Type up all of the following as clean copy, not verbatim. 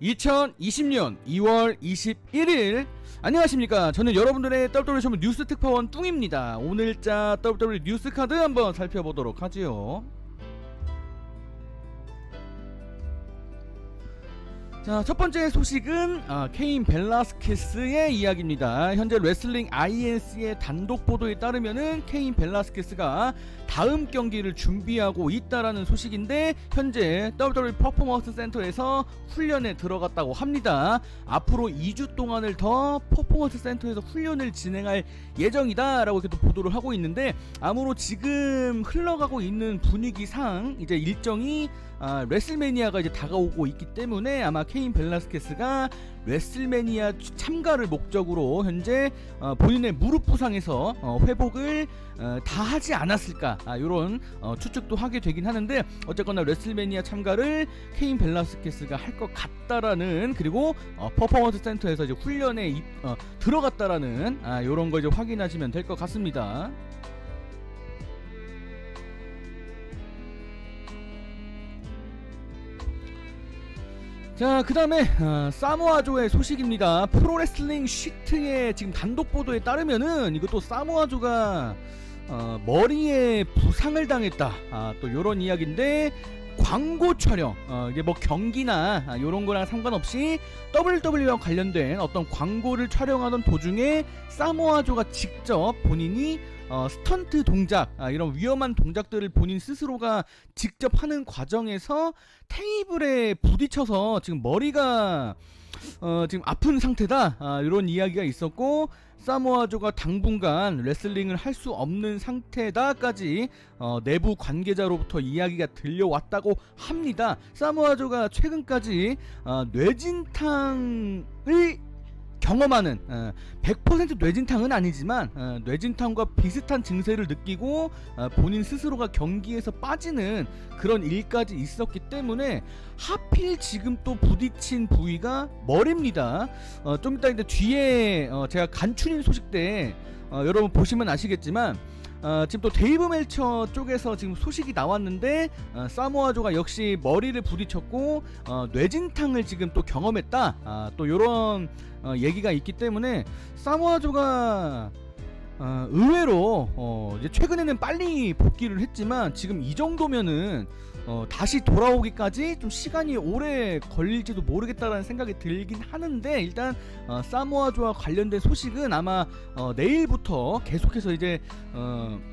2020년 2월 21일 안녕하십니까. 저는 여러분들의 WWE 전문 뉴스 특파원 뚱입니다. 오늘자 WWE 뉴스 카드 한번 살펴보도록 하지요. 자, 첫번째 소식은 케인 벨라스케스의 이야기입니다. 현재 레슬링 INC의 단독 보도에 따르면은 케인 벨라스케스가 다음 경기를 준비하고 있다라는 소식인데, 현재 WWE 퍼포먼스 센터에서 훈련에 들어갔다고 합니다. 앞으로 2주 동안을 더 퍼포먼스 센터에서 훈련을 진행할 예정이다 라고 이렇게 또 보도를 하고 있는데, 아무로 지금 흘러가고 있는 분위기상 이제 일정이 레슬매니아가 이제 다가오고 있기 때문에 아마 케인 벨라스케스가 레슬매니아 참가를 목적으로 현재 본인의 무릎 부상에서 회복을 다 하지 않았을까, 이런 추측도 하게 되긴 하는데, 어쨌거나 레슬매니아 참가를 케인 벨라스케스가 할 것 같다라는, 그리고 퍼포먼스 센터에서 이제 훈련에 들어갔다라는 이런 거 이제 확인하시면 될 것 같습니다. 자, 그 다음에 사모아조의 소식입니다. 프로레슬링 시트의 지금 단독 보도에 따르면은 이것도 사모아조가 머리에 부상을 당했다, 또 요런 이야기인데, 광고 촬영, 이게 뭐 경기나 요런 거랑 상관없이 WWE와 관련된 어떤 광고를 촬영하던 도중에 사모아조가 직접 본인이 스턴트 동작, 이런 위험한 동작들을 본인 스스로가 직접 하는 과정에서 테이블에 부딪혀서 지금 머리가 지금 아픈 상태다, 이런 이야기가 있었고, 사모아조가 당분간 레슬링을 할 수 없는 상태다까지 내부 관계자로부터 이야기가 들려왔다고 합니다. 사모아조가 최근까지 뇌진탕을 경험하는, 100% 뇌진탕은 아니지만 뇌진탕과 비슷한 증세를 느끼고 본인 스스로가 경기에서 빠지는 그런 일까지 있었기 때문에, 하필 지금 또 부딪힌 부위가 머리입니다. 좀 이따 이제 뒤에 제가 간추린 소식 때 여러분 보시면 아시겠지만, 지금 또 데이브 멜처 쪽에서 지금 소식이 나왔는데, 사모아조가 역시 머리를 부딪혔고 뇌진탕을 지금 또 경험했다, 또 요런 얘기가 있기 때문에, 사모아조가 의외로 이제 최근에는 빨리 복귀를 했지만, 지금 이 정도면은 다시 돌아오기까지 좀 시간이 오래 걸릴지도 모르겠다라는 생각이 들긴 하는데, 일단 사모아조와 관련된 소식은 아마 내일부터 계속해서 이제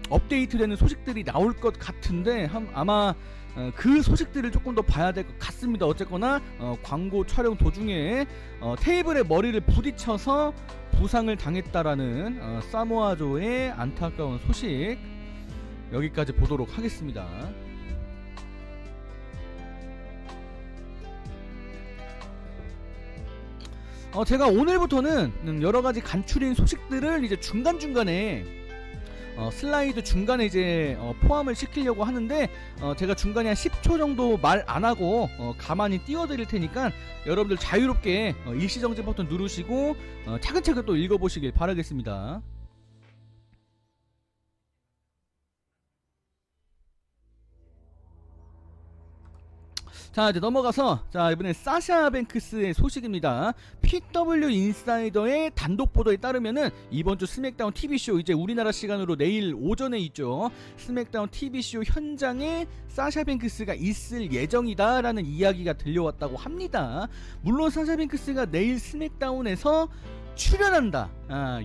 업데이트되는 소식들이 나올 것 같은데, 아마 그 소식들을 조금 더 봐야 될 것 같습니다. 어쨌거나 광고 촬영 도중에 테이블에 머리를 부딪혀서 부상을 당했다라는 사모아조의 안타까운 소식, 여기까지 보도록 하겠습니다. 제가 오늘부터는 여러가지 간추린 소식들을 이제 중간중간에 슬라이드 중간에 이제 포함을 시키려고 하는데, 제가 중간에 한 10초 정도 말 안하고 가만히 띄워드릴 테니까 여러분들 자유롭게 일시정지 버튼 누르시고 차근차근 또 읽어보시길 바라겠습니다. 자, 이제 넘어가서, 자, 이번엔 사샤 뱅크스의 소식입니다. PW 인사이더의 단독 보도에 따르면은 이번주 스맥다운 TV쇼, 이제 우리나라 시간으로 내일 오전에 있죠, 스맥다운 TV쇼 현장에 사샤 뱅크스가 있을 예정이다 라는 이야기가 들려왔다고 합니다. 물론 사샤 뱅크스가 내일 스맥다운에서 출연한다,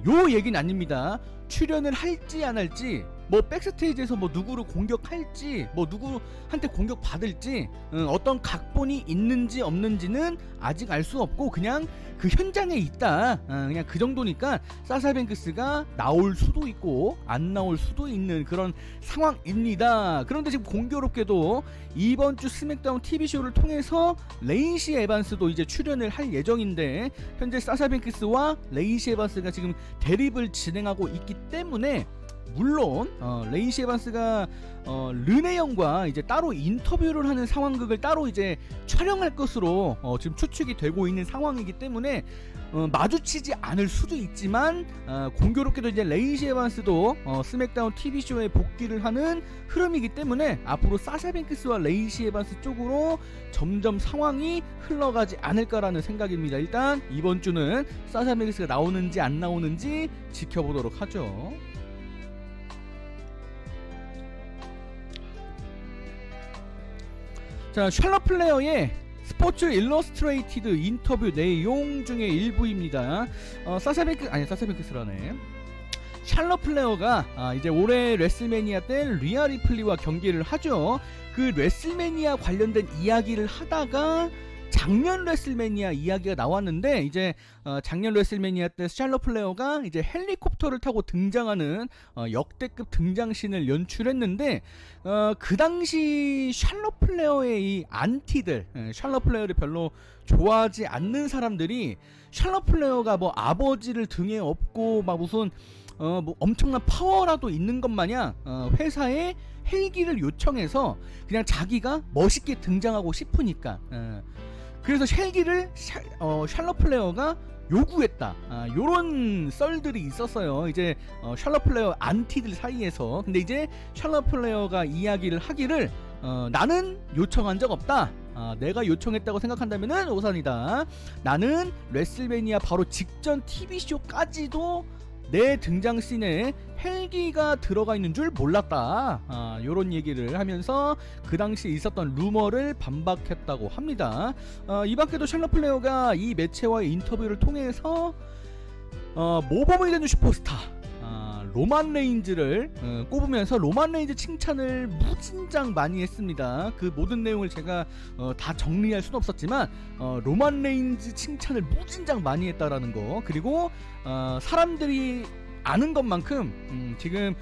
요 얘기는 아닙니다. 출연을 할지 안 할지, 뭐 백스테이지에서 뭐 누구를 공격할지, 뭐 누구한테 공격받을지, 어떤 각본이 있는지 없는지는 아직 알 수 없고, 그냥 그 현장에 있다, 그냥 그 정도니까 사샤 뱅크스가 나올 수도 있고 안 나올 수도 있는 그런 상황입니다. 그런데 지금 공교롭게도 이번주 스맥다운 TV쇼를 통해서 레이시 에반스도 이제 출연을 할 예정인데, 현재 사샤 뱅크스와 레이시 에반스가 지금 대립을 진행하고 있기 때문에 물론 레이시 에반스가 르네 형과 이제 따로 인터뷰를 하는 상황극을 따로 이제 촬영할 것으로 지금 추측이 되고 있는 상황이기 때문에 마주치지 않을 수도 있지만 공교롭게도 이제 레이시 에반스도 스맥다운 TV쇼에 복귀를 하는 흐름이기 때문에 앞으로 사샤 뱅크스와 레이시 에반스 쪽으로 점점 상황이 흘러가지 않을까라는 생각입니다. 일단 이번 주는 사샤 뱅크스가 나오는지 안 나오는지 지켜보도록 하죠. 자, 샬럿 플레어의 스포츠 일러스트레이티드 인터뷰 내용 중에 일부입니다. 사샤 뱅크스라네. 샬럿 플레어가 이제 올해 레슬매니아 때 리아 리플리와 경기를 하죠. 그 레슬매니아 관련된 이야기를 하다가 작년 레슬매니아 이야기가 나왔는데, 이제 작년 레슬매니아 때 샬럿 플레어가 이제 헬리콥터를 타고 등장하는 역대급 등장신을 연출했는데, 그 당시 샬럿 플레어의 이 안티들, 샬럿 플레어를 별로 좋아하지 않는 사람들이 샬럿 플레어가 뭐 아버지를 등에 업고 막 무슨 뭐 엄청난 파워라도 있는 것 마냥 회사에 헬기를 요청해서 그냥 자기가 멋있게 등장하고 싶으니까 그래서 헬기를 샬럿 플레어가 요구했다. 요런 썰들이 있었어요. 이제 샬럿 플레어 안티들 사이에서. 근데 이제 샬럿 플레어가 이야기를 하기를 나는 요청한 적 없다. 내가 요청했다고 생각한다면은 오산이다. 나는 레슬매니아 바로 직전 TV쇼까지도 내 등장씬에 헬기가 들어가 있는 줄 몰랐다. 요런 얘기를 하면서 그 당시 있었던 루머를 반박했다고 합니다. 이 밖에도 샬럿 플레어가 이 매체와의 인터뷰를 통해서 모범이 되는 슈퍼스타 로만 레인즈를 꼽으면서 로만 레인즈 칭찬을 무진장 많이 했습니다. 그 모든 내용을 제가 다 정리할 수는 없었지만 로만 레인즈 칭찬을 무진장 많이 했다라는 거, 그리고 사람들이 아는 것만큼 지금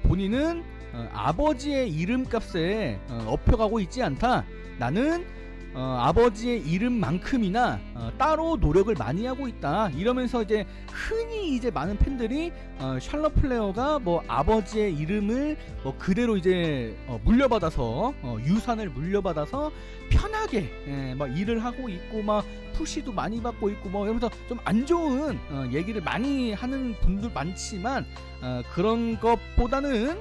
본인은 아버지의 이름값에 업혀가고 있지 않다. 나는 아버지의 이름만큼이나 따로 노력을 많이 하고 있다. 이러면서 이제 흔히 이제 많은 팬들이 샬럿 플레어가 뭐 아버지의 이름을 뭐 그대로 이제 물려받아서 유산을 물려받아서 편하게 막 일을 하고 있고 막 푸시도 많이 받고 있고 뭐 이러면서 좀 안 좋은 얘기를 많이 하는 분들 많지만 그런 것보다는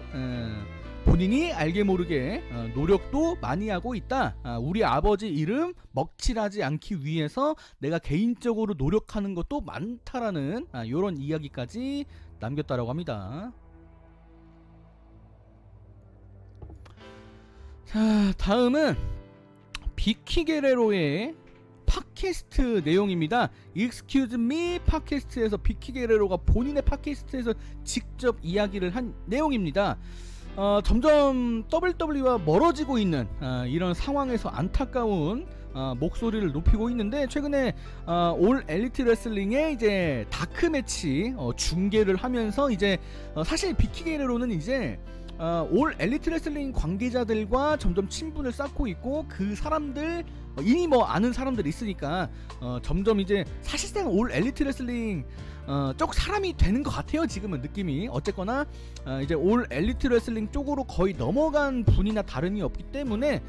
본인이 알게 모르게 노력도 많이 하고 있다. 우리 아버지 이름 먹칠하지 않기 위해서 내가 개인적으로 노력하는 것도 많다라는 이런 이야기까지 남겼다라고 합니다. 자, 다음은 비키 게레로의 팟캐스트 내용입니다. Excuse Me 팟캐스트에서 비키 게레로가 본인의 팟캐스트에서 직접 이야기를 한 내용입니다. 점점 WWE와 멀어지고 있는 이런 상황에서 안타까운 목소리를 높이고 있는데, 최근에 올 엘리트 레슬링의 이제 다크 매치 중계를 하면서 이제 사실 비키 게레로는 이제 올 엘리트 레슬링 관계자들과 점점 친분을 쌓고 있고, 그 사람들 이미 뭐 아는 사람들이 있으니까 점점 이제 사실상 올 엘리트 레슬링 쪽 사람이 되는 것 같아요. 지금은 느낌이. 어쨌거나 이제 올 엘리트 레슬링 쪽으로 거의 넘어간 분이나 다름이 없기 때문에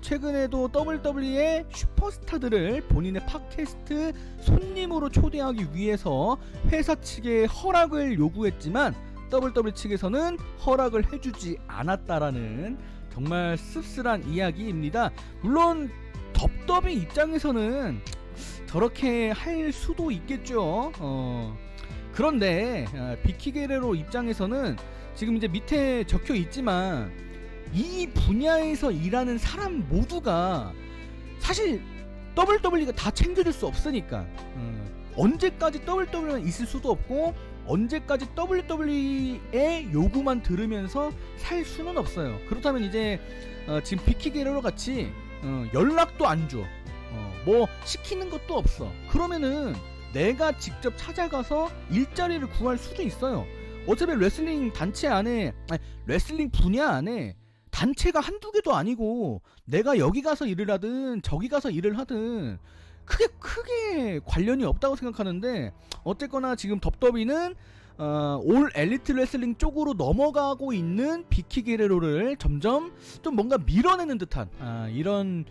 최근에도 WWE의 슈퍼스타들을 본인의 팟캐스트 손님으로 초대하기 위해서 회사 측에 허락을 요구했지만 WWE 측에서는 허락을 해주지 않았다라는 정말 씁쓸한 이야기입니다. 물론 덥더비 입장에서는 저렇게 할 수도 있겠죠. 그런데 비키 게레로 입장에서는 지금 이제 밑에 적혀 있지만 이 분야에서 일하는 사람 모두가 사실 WWE가 다 챙겨줄 수 없으니까 언제까지 WWE만 있을 수도 없고 언제까지 WWE의 요구만 들으면서 살 수는 없어요. 그렇다면 이제 지금 비키 게레로 같이 연락도 안 줘. 뭐 시키는 것도 없어. 그러면은 내가 직접 찾아가서 일자리를 구할 수도 있어요. 어차피 레슬링 단체 안에, 레슬링 분야 안에 단체가 한두 개도 아니고 내가 여기 가서 일을 하든 저기 가서 일을 하든 크게 관련이 없다고 생각하는데, 어쨌거나 지금 덥더비는 올 엘리트 레슬링 쪽으로 넘어가고 있는 비키 게레로를 점점 좀 뭔가 밀어내는 듯한 이런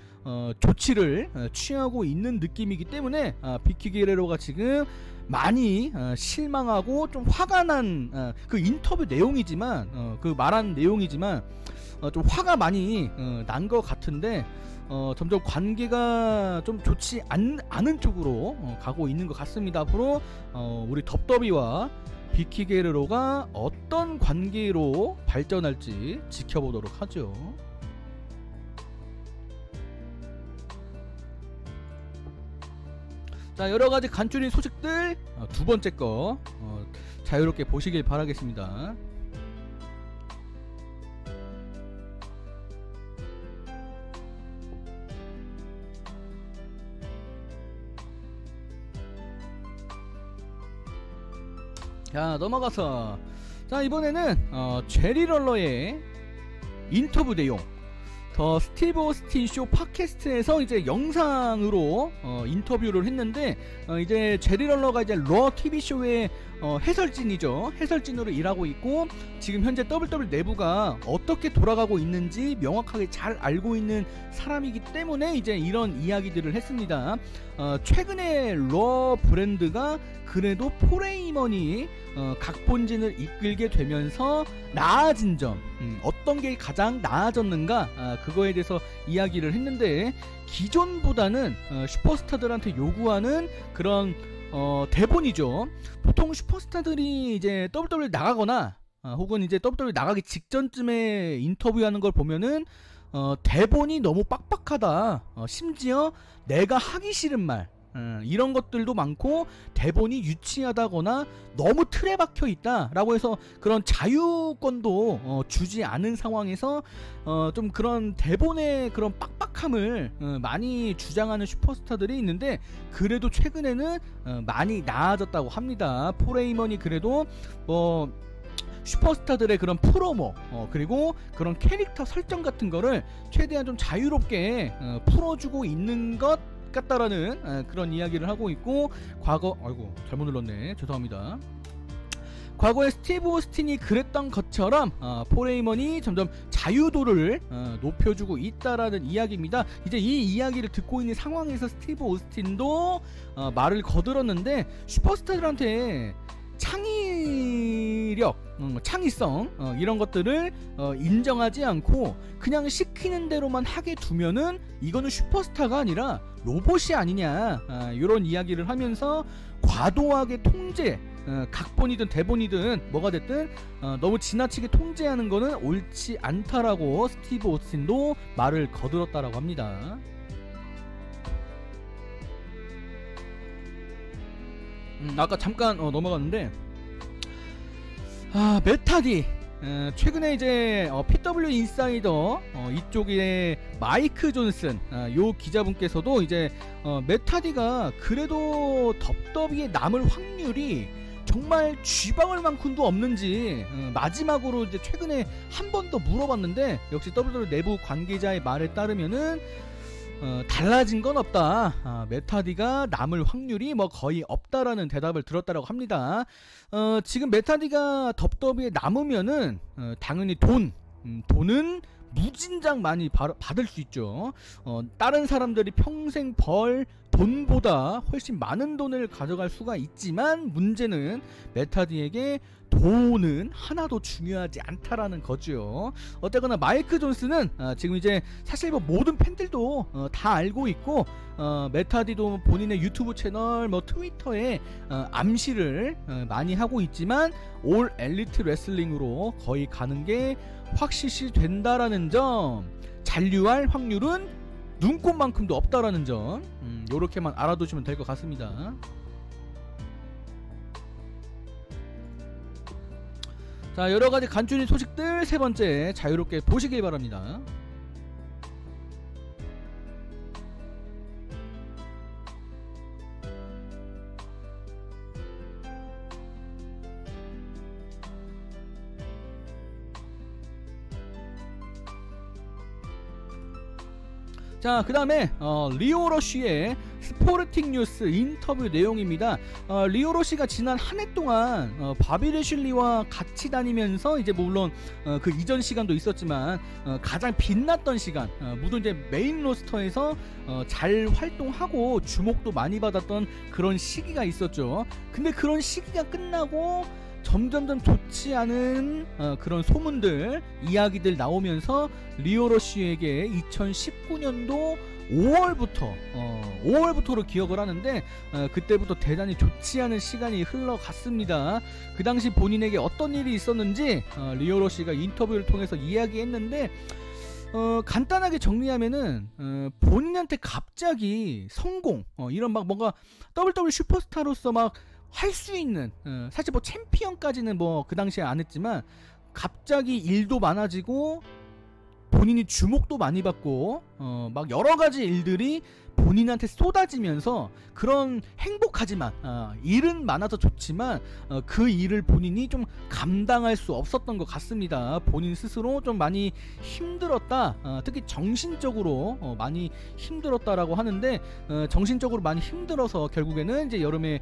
조치를 취하고 있는 느낌이기 때문에 비키 게레로가 지금 많이 실망하고 좀 화가 난 그 인터뷰 내용이지만 그 말한 내용이지만 좀 화가 많이 난 것 같은데 점점 관계가 좀 좋지 않은 쪽으로 가고 있는 것 같습니다. 앞으로 우리 덥더비와 비키 게레로가 어떤 관계로 발전할지 지켜보도록 하죠. 자, 여러가지 간추린 소식들 두 번째 거 자유롭게 보시길 바라겠습니다. 자, 넘어가서 자, 이번에는 제리 럴러의 인터뷰 내용, 더 스티브 오스틴 쇼 팟캐스트에서 이제 영상으로 인터뷰를 했는데 이제 제리 럴러가 이제 러 TV 쇼의 해설진이죠. 해설진으로 일하고 있고 지금 현재 WWE 내부가 어떻게 돌아가고 있는지 명확하게 잘 알고 있는 사람이기 때문에 이제 이런 이야기들을 했습니다. 최근에 러 브랜드가 그래도 포레이먼이 각본진을 이끌게 되면서 나아진 점, 어떤 게 가장 나아졌는가, 그거에 대해서 이야기를 했는데 기존보다는 슈퍼스타들한테 요구하는 그런 대본이죠. 보통 슈퍼스타들이 이제 WWE 나가거나 혹은 이제 WWE 나가기 직전쯤에 인터뷰하는 걸 보면은 대본이 너무 빡빡하다, 심지어 내가 하기 싫은 말, 이런 것들도 많고 대본이 유치하다거나 너무 틀에 박혀 있다 라고 해서 그런 자유권도 주지 않은 상황에서 좀 그런 대본의 그런 빡빡함을 많이 주장하는 슈퍼스타들이 있는데 그래도 최근에는 많이 나아졌다고 합니다. 포레이먼이 그래도 뭐 슈퍼스타들의 그런 프로모 그리고 그런 캐릭터 설정 같은 거를 최대한 좀 자유롭게 풀어주고 있는 것 같다라는 그런 이야기를 하고 있고, 과거 아이고 잘못 눌렀네, 죄송합니다. 과거에 스티브 오스틴이 그랬던 것처럼 포레이먼이 점점 자유도를 높여주고 있다라는 이야기입니다. 이제 이 이야기를 듣고 있는 상황에서 스티브 오스틴도 말을 거들었는데 슈퍼스타들한테 창의력, 창의성 이런 것들을 인정하지 않고 그냥 시키는 대로만 하게 두면은 이거는 슈퍼스타가 아니라 로봇이 아니냐, 이런 이야기를 하면서 과도하게 통제, 각본이든 대본이든 뭐가 됐든 너무 지나치게 통제하는 거는 옳지 않다라고 스티브 오스틴도 말을 거들었다라고 합니다. 아까 잠깐 넘어갔는데 메타디 최근에 이제 PW 인사이더 이쪽에 마이크 존슨 요 기자분께서도 이제 메타디가 그래도 덥더비에 남을 확률이 정말 쥐방울 만큼도 없는지 마지막으로 이제 최근에 한 번 더 물어봤는데 역시 WWE 내부 관계자의 말에 따르면은 달라진 건 없다. 메타디가 남을 확률이 뭐 거의 없다라는 대답을 들었다라고 합니다. 지금 메타디가 덥더비에 남으면은 당연히 돈은 무진장 많이 받을 수 있죠. 다른 사람들이 평생 벌 돈보다 훨씬 많은 돈을 가져갈 수가 있지만 문제는 메타디에게 돈은 하나도 중요하지 않다라는 거죠. 어쨌거나 마이크 존스는 지금 이제 사실 뭐 모든 팬들도 다 알고 있고 메타디도 본인의 유튜브 채널 뭐 트위터에 암시를 많이 하고 있지만 올 엘리트 레슬링으로 거의 가는 게 확실시 된다라는 점, 잔류할 확률은 눈꽃만큼도 없다라는 점, 요렇게만 알아두시면 될 것 같습니다. 자, 여러가지 간추린 소식들 세 번째 자유롭게 보시길 바랍니다. 자, 그 다음에 리오 러쉬의 스포르팅 뉴스 인터뷰 내용입니다. 리오로시가 지난 한 해 동안 바비 레슐리와 같이 다니면서 이제 물론 그 이전 시간도 있었지만 가장 빛났던 시간, 물론 이제 메인 로스터에서 잘 활동하고 주목도 많이 받았던 그런 시기가 있었죠. 근데 그런 시기가 끝나고 점점점 좋지 않은 그런 소문들, 이야기들 나오면서 리오로시에게 2019년도 5월부터로 기억을 하는데 그때부터 대단히 좋지 않은 시간이 흘러갔습니다. 그 당시 본인에게 어떤 일이 있었는지 리오로시가 인터뷰를 통해서 이야기했는데 간단하게 정리하면은 본인한테 갑자기 성공, 이런 막 뭔가 WWE 슈퍼스타로서 막 할 수 있는, 사실 뭐 챔피언까지는 뭐 그 당시에 안 했지만 갑자기 일도 많아지고 본인이 주목도 많이 받고 막 여러 가지 일들이 본인한테 쏟아지면서 그런 행복하지만 일은 많아서 좋지만 그 일을 본인이 좀 감당할 수 없었던 것 같습니다. 본인 스스로 좀 많이 힘들었다, 특히 정신적으로 많이 힘들었다라고 하는데 정신적으로 많이 힘들어서 결국에는 이제 여름에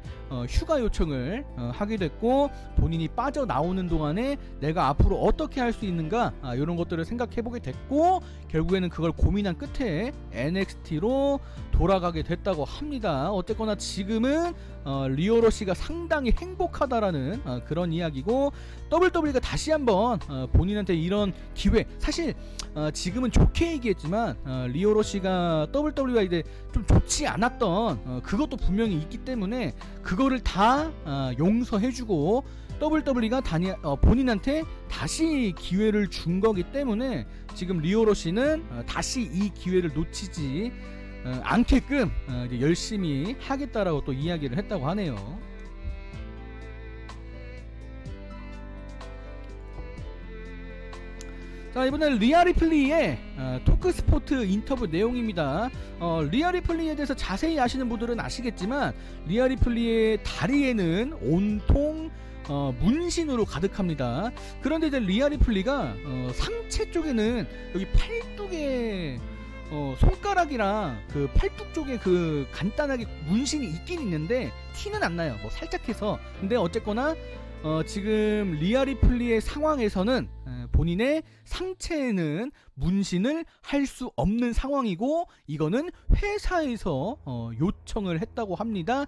휴가 요청을 하게 됐고, 본인이 빠져나오는 동안에 내가 앞으로 어떻게 할 수 있는가, 이런 것들을 생각해보게 됐고 결국에는 그걸 고민한 끝에 NXT로 돌아가게 됐다고 합니다. 어쨌거나 지금은 리오로시가 상당히 행복하다라는 그런 이야기고, WWE가 다시 한번 본인한테 이런 기회, 사실 지금은 좋게 얘기했지만 리오로시가 WWE가 이제 좀 좋지 않았던 그것도 분명히 있기 때문에 그거를 다 용서해주고 WWE가 본인한테 다시 기회를 준 거기 때문에 지금 리오로시는 다시 이 기회를 놓치지 않게끔 이제 열심히 하겠다라고 또 이야기를 했다고 하네요. 자, 이번엔 리아 리플리의 토크스포트 인터뷰 내용입니다. 리아 리플리에 대해서 자세히 아시는 분들은 아시겠지만 리아 리플리의 다리에는 온통 문신으로 가득합니다. 그런데 이제 리아 리플리가 상체 쪽에는 여기 팔뚝에 손가락이랑 그 팔뚝 쪽에 그 간단하게 문신이 있긴 있는데 티는 안 나요. 뭐 살짝 해서. 근데 어쨌거나 지금 리아 리플리의 상황에서는 본인의 상체에는 문신을 할 수 없는 상황이고, 이거는 회사에서 요청을 했다고 합니다.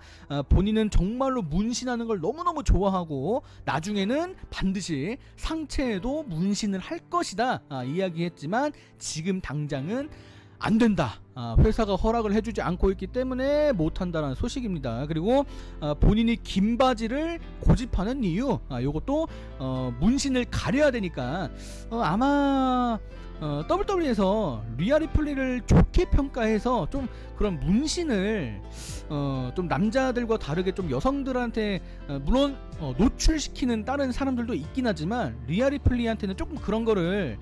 본인은 정말로 문신하는 걸 너무너무 좋아하고 나중에는 반드시 상체에도 문신을 할 것이다 이야기했지만 지금 당장은 안 된다. 회사가 허락을 해주지 않고 있기 때문에 못한다는 소식입니다. 그리고 본인이 긴 바지를 고집하는 이유, 요것도 문신을 가려야 되니까 아마 WWE에서 리아 리플리를 좋게 평가해서 좀 그런 문신을 좀 남자들과 다르게 좀 여성들한테 물론 노출시키는 다른 사람들도 있긴 하지만 리아 리플리한테는 조금 그런 거를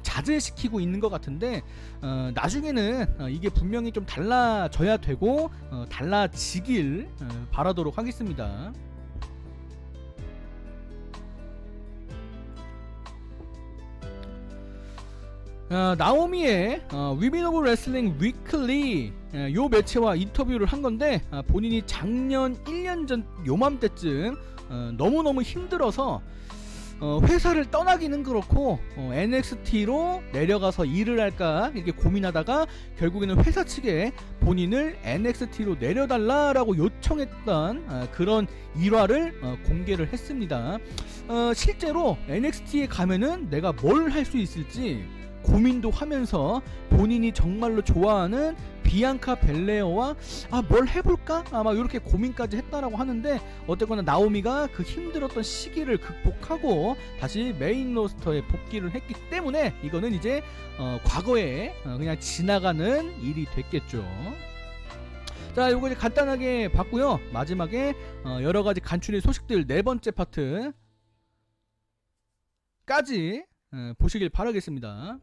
자제시키고 있는 것 같은데 나중에는 이게 분명히 좀 달라져야 되고 달라지길 바라도록 하겠습니다. 나오미의 위멘 오브 레슬링 위클리 요 매체와 인터뷰를 한 건데 본인이 작년 1년 전 요맘때쯤 너무너무 힘들어서 회사를 떠나기는 그렇고 NXT로 내려가서 일을 할까 이렇게 고민하다가 결국에는 회사 측에 본인을 NXT로 내려달라라고 요청했던 그런 일화를 공개를 했습니다. 실제로 NXT에 가면은 내가 뭘 할 수 있을지 고민도 하면서 본인이 정말로 좋아하는 비앙카 벨레어와 뭘 해볼까? 막 이렇게 고민까지 했다라고 하는데 어쨌거나 나오미가 그 힘들었던 시기를 극복하고 다시 메인 로스터에 복귀를 했기 때문에 이거는 이제 과거에 그냥 지나가는 일이 됐겠죠. 자, 요거 이제 간단하게 봤고요. 마지막에 여러가지 간추린 소식들 네 번째 파트까지 보시길 바라겠습니다.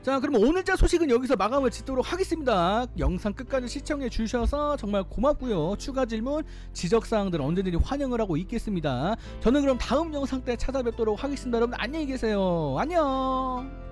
자, 그럼 오늘자 소식은 여기서 마감을 짓도록 하겠습니다. 영상 끝까지 시청해 주셔서 정말 고맙고요. 추가 질문, 지적사항들 언제든지 환영을 하고 있겠습니다. 저는 그럼 다음 영상 때 찾아뵙도록 하겠습니다. 여러분 안녕히 계세요. 안녕.